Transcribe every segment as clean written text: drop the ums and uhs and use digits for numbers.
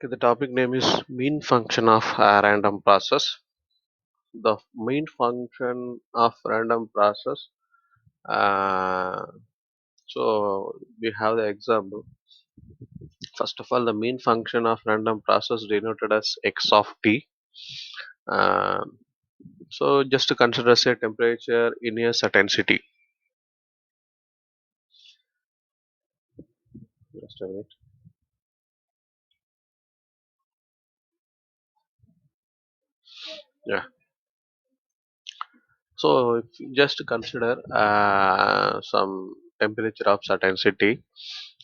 Okay, the topic name is mean function of random process. The main function of random process. Uh, so we have the example. First of all, the mean function of random process denoted as x of t. Um so just to consider say temperature in a certain city. Just a minute. Yeah. So if you just consider some temperature of certain city.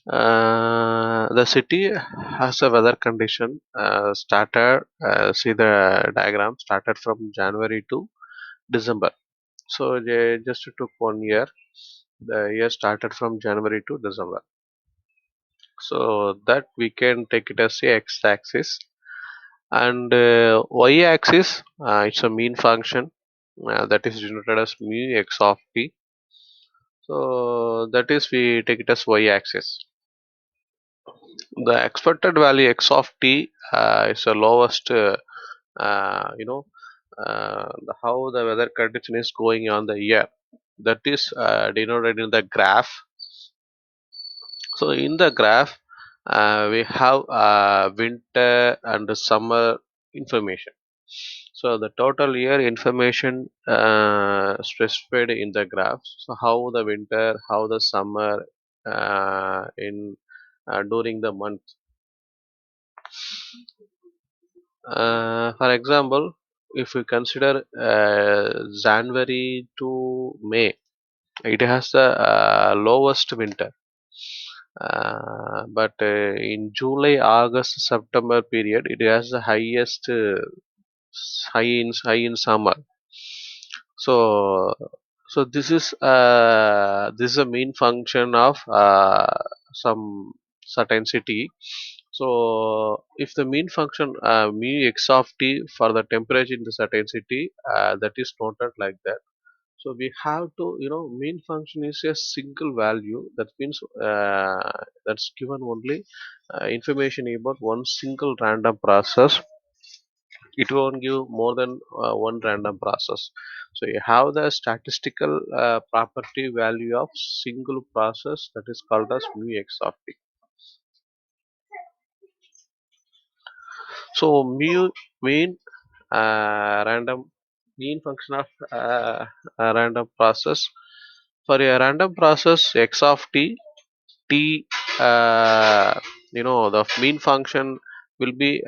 The city has a weather condition started. See the diagram started from January to December. So they just took 1 year. The year started from January to December. So that we can take it as a x-axis, and y-axis it's a mean function that is denoted as mu x of t. So that is we take it as y-axis. The expected value x of t is the lowest. How the weather condition is going on the year. That is denoted in the graph. So in the graph, we have winter and summer information. So the total year information specified in the graph. So how the winter, how the summer in during the month. For example, if we consider January to May, it has the lowest winter. But in July, August, September period, it has the highest high in summer. So this is a main function of some certain city. So if the mean function mu x of t for the temperature in the certain city that is noted like that. So we have to mean function is a single value. That means that's given only information about one single random process. It won't give more than one random process. So you have the statistical property value of single process that is called as mu x of t. So mu mean random mean function of a random process. For a random process x of t, t the mean function will be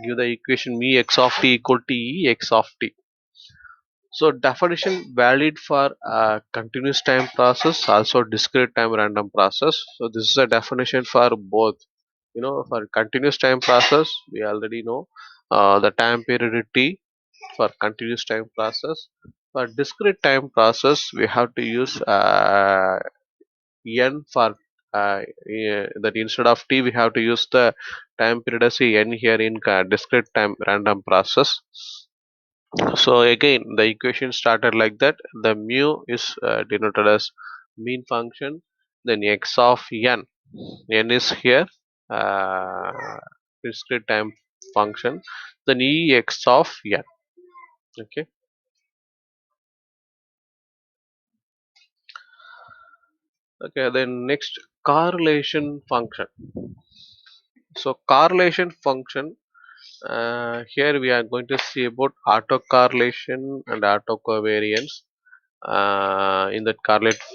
give the equation mu x of t equal to e x of t. So definition valid for continuous time process, also discrete time random process. So this is a definition for both. For continuous time process, we already know the time period t for continuous time process. For discrete time process, we have to use n for that instead of t, we have to use the time period as n here in discrete time random process. So again, the equation started like that. The mu is denoted as mean function. Then x of n is here uh, discrete time function. Then e x of n. Okay. Okay. Then next correlation function. So correlation function. Here we are going to see about autocorrelation and autocovariance in that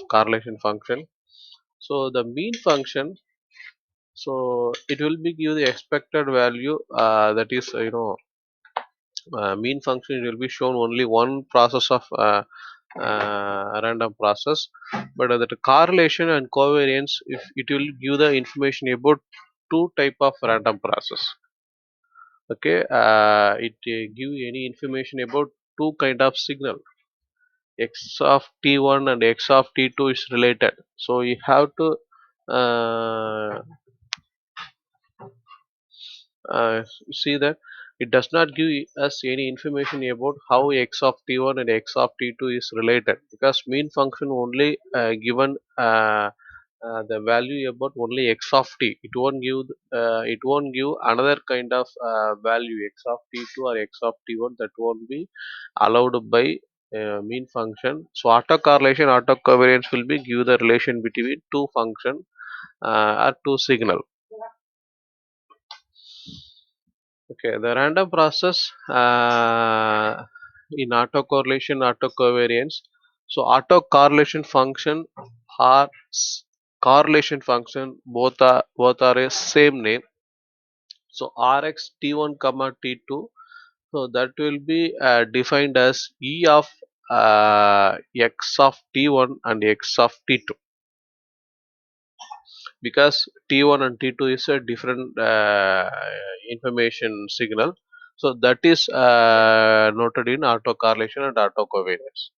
correlation function. So the mean function, so it will be give the expected value that is mean function will be shown only one process of random process, but that correlation and covariance if it will give the information about two type of random process. Okay, it give any information about two kind of signal. X of t1 and x of t2 is related, so you have to uh, see that it does not give us any information about how x of t1 and x of t2 is related, because mean function only given the value about only x of t. It won't give another kind of value x of t2 or x of t1, that won't be allowed by mean function. So autocorrelation, autocovariance will be give the relation between two function or two signal. Okay, the random process in autocorrelation, autocovariance. So autocorrelation function or correlation function, both are a same name. So Rx T1 comma T2. So that will be defined as E of x of T1 and x of T2, because T1 and T2 is a different information signal. So that is noted in autocorrelation and autocovariance.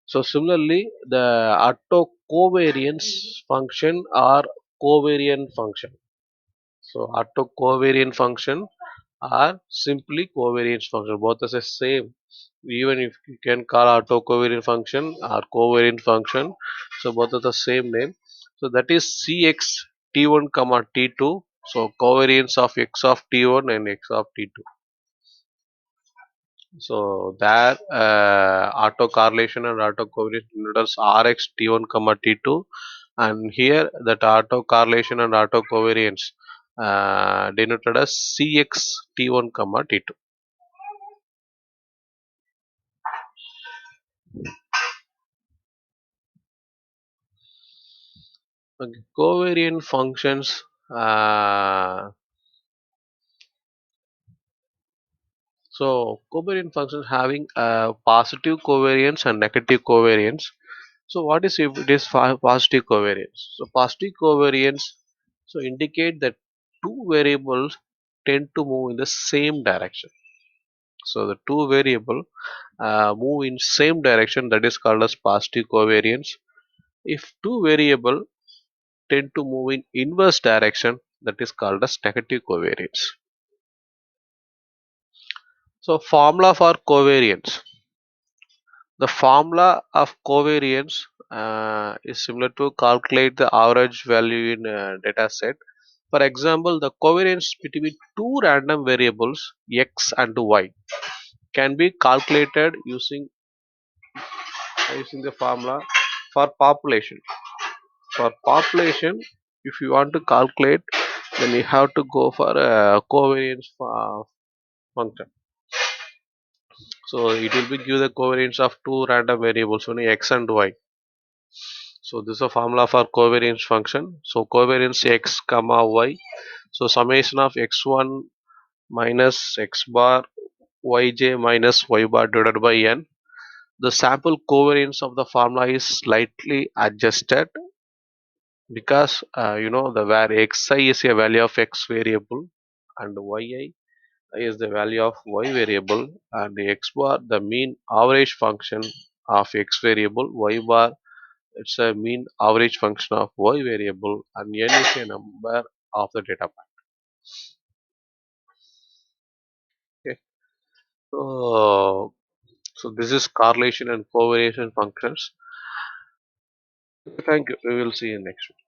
So similarly, the autocovariance function or covariant function. So autocovariant function are simply covariance function. Both are the same. Even if you can call autocovariant function or covariant function, so both are the same name. So that is Cx T1 comma T2. So covariance of x of T1 and x of T2. So that autocorrelation and autocovariance denotes Rx T1 comma T2, and here that autocorrelation and autocovariance denoted as Cx T1 comma T2. Okay. Covariant functions. So covariant functions having positive covariance and negative covariance. So what is if it is positive covariance? So positive covariance so indicate that two variables tend to move in the same direction. So the two variable move in same direction, that is called as positive covariance. If two variable tend to move in inverse direction, that is called as negative covariance. So formula for covariance. The formula of covariance is similar to calculate the average value in a data set. For example, the covariance between two random variables x and y can be calculated using the formula for population. For population, if you want to calculate, then you have to go for a covariance function. So it will be give the covariance of two random variables, only x and y. So this is a formula for covariance function. So covariance x comma y. So summation of x1 minus x bar yj minus y bar divided by n. The sample covariance of the formula is slightly adjusted because the where xi is a value of x variable and yi is the value of y variable, and the x bar the mean average function of x variable, y bar it's a mean average function of y variable, and n is a number of the data point. Okay. So this is correlation and correlation functions. Thank you. We will see you next week.